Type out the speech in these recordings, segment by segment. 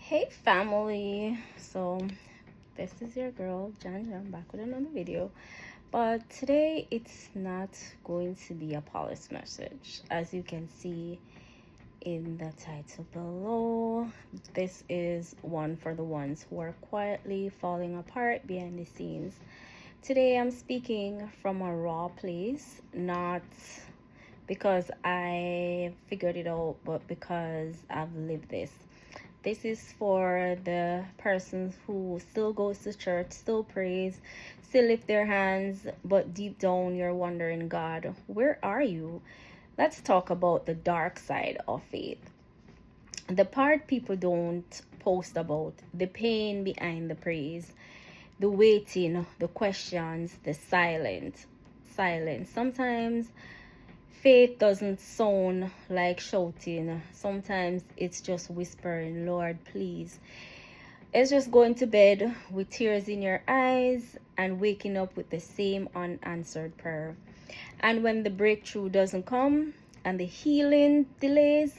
Hey family, so this is your girl Jan back with another video, but today it's not going to be a polish message. As you can see in the title below, this is one for the ones who are quietly falling apart behind the scenes. Today I'm speaking from a raw place, not because I figured it out, but because I've lived this. This is for the persons who still goes to church, still prays, still lift their hands, but deep down you're wondering, God, where are you? Let's talk about the dark side of faith. The part people don't post about, the pain behind the praise, the waiting, the questions, the silence. Sometimes faith doesn't sound like shouting. Sometimes it's just whispering, Lord, please. It's just going to bed with tears in your eyes and waking up with the same unanswered prayer. And when the breakthrough doesn't come and the healing delays,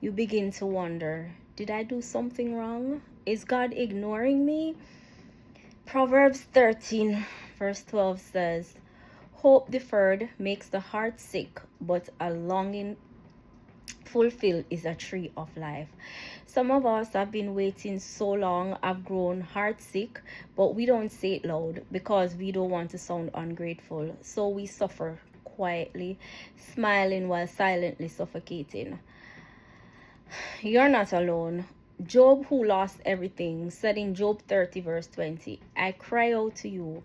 you begin to wonder, did I do something wrong? Is God ignoring me? Proverbs 13 verse 12 says, hope deferred makes the heart sick, but a longing fulfilled is a tree of life. Some of us have been waiting so long, have grown heart sick, but we don't say it loud because we don't want to sound ungrateful. So we suffer quietly, smiling while silently suffocating. You're not alone. Job, who lost everything, said in Job 30 verse 20, I cry out to you,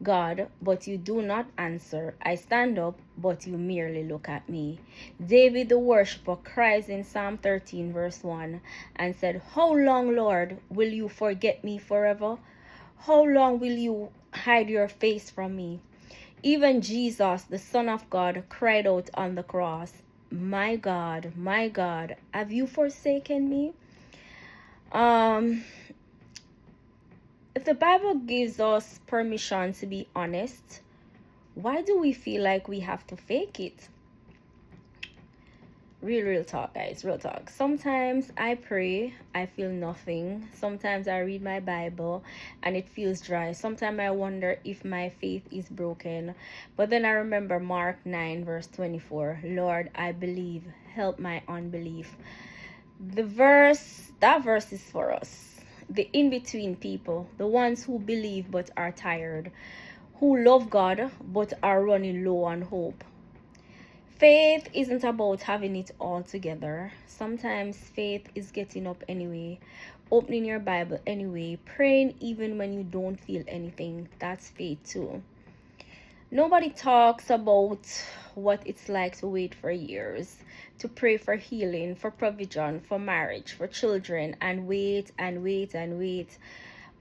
God, but you do not answer. I stand up, but you merely look at me. David the worshipper cries in Psalm 13 verse 1 and said, how long, Lord, will you forget me forever? How long will you hide your face from me? Even Jesus, the Son of God, cried out on the cross, my God, have you forsaken me? If the Bible gives us permission to be honest, why do we feel like we have to fake it? Real talk, guys, real talk. Sometimes I pray, I feel nothing. Sometimes I read my Bible and it feels dry. Sometimes I wonder if my faith is broken. But then I remember Mark 9 verse 24. Lord, I believe, help my unbelief. That verse is for us. The in-between people, the ones who believe but are tired, who love God but are running low on hope. Faith isn't about having it all together. Sometimes faith is getting up anyway, opening your Bible anyway, praying even when you don't feel anything. That's faith too. Nobody talks about what it's like to wait for years, to pray for healing, for provision, for marriage, for children, and wait and wait and wait.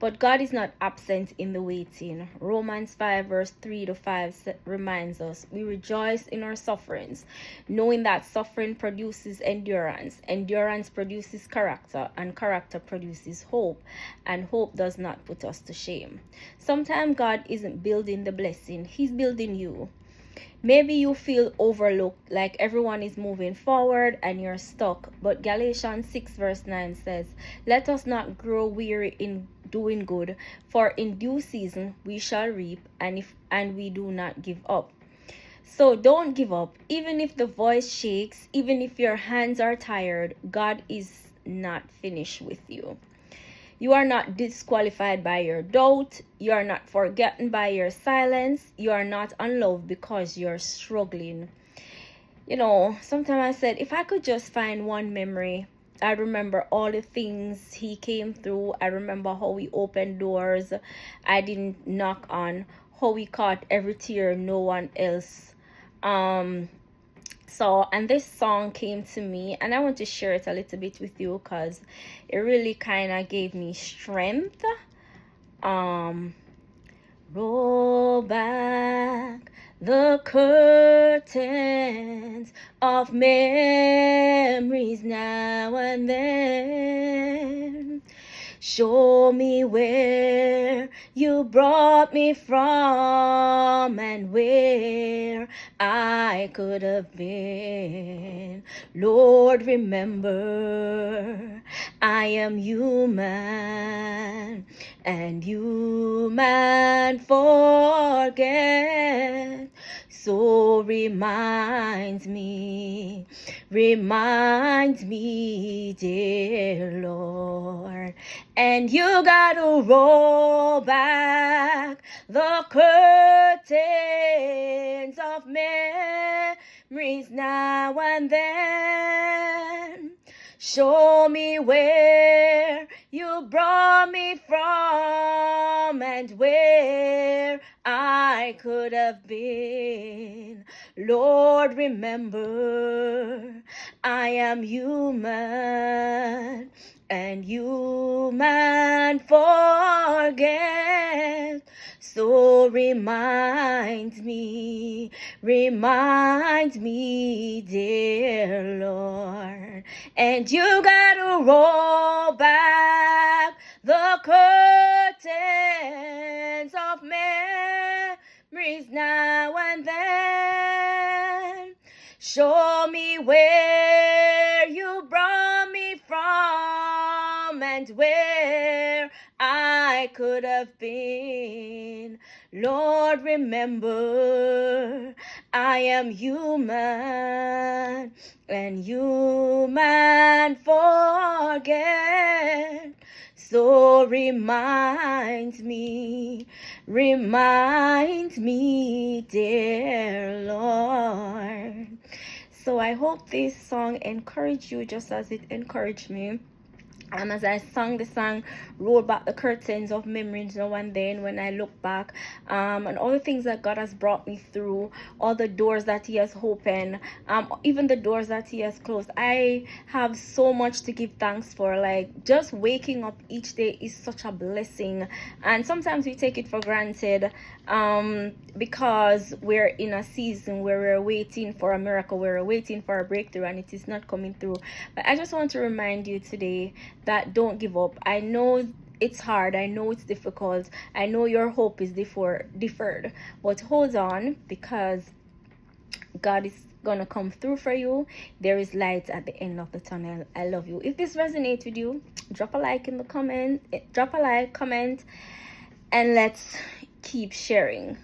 But God is not absent in the waiting. Romans 5 verse 3 to 5 reminds us, we rejoice in our sufferings, knowing that suffering produces endurance. Endurance produces character, and character produces hope. And hope does not put us to shame. Sometimes God isn't building the blessing, He's building you. Maybe you feel overlooked, like everyone is moving forward and you're stuck. But Galatians 6 verse 9 says, let us not grow weary in doing good, for in due season we shall reap, and we do not give up. So don't give up. Even if the voice shakes, even if your hands are tired, God is not finished with you. You are not disqualified by your doubt. You are not forgotten by your silence. You are not unloved because you're struggling. Sometimes I said, if I could just find one memory, I remember all the things He came through. I remember how He opened doors I didn't knock on, how He caught every tear no one else. And this song came to me, and I want to share it a little bit with you because it really kind of gave me strength. Roll back the curtains of memories now and then. Show me where you brought me from and where I could have been. Lord, remember I am human, and human forget. So reminds me, dear Lord. And you gotta roll back the curtains of memories now and then. Show me where you brought me from and where I could have been. Lord, remember, I am human, and human forget. So remind me, dear Lord. And you gotta roll back the curtains of memories now and then. Show me where you brought me from and where I could have been. Lord, remember, I am human, and human forget. So remind me, dear Lord. So I hope this song encouraged you just as it encouraged me. As I sang the song, roll back the curtains of memories now and then, when I look back, and all the things that God has brought me through, all the doors that He has opened, even the doors that He has closed, I have so much to give thanks for. Like, just waking up each day is such a blessing, and sometimes we take it for granted, because we're in a season where we're waiting for a miracle, we're waiting for a breakthrough, and it is not coming through. But I just want to remind you today that don't give up. I know it's hard, I know it's difficult, I know your hope is deferred, but hold on, because God is gonna come through for you. There is light at the end of the tunnel. I love you. If this resonates with you, drop a like in the comment, and let's keep sharing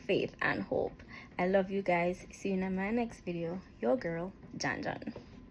faith and hope. I love you guys. See you in my next video. Your girl, Jan.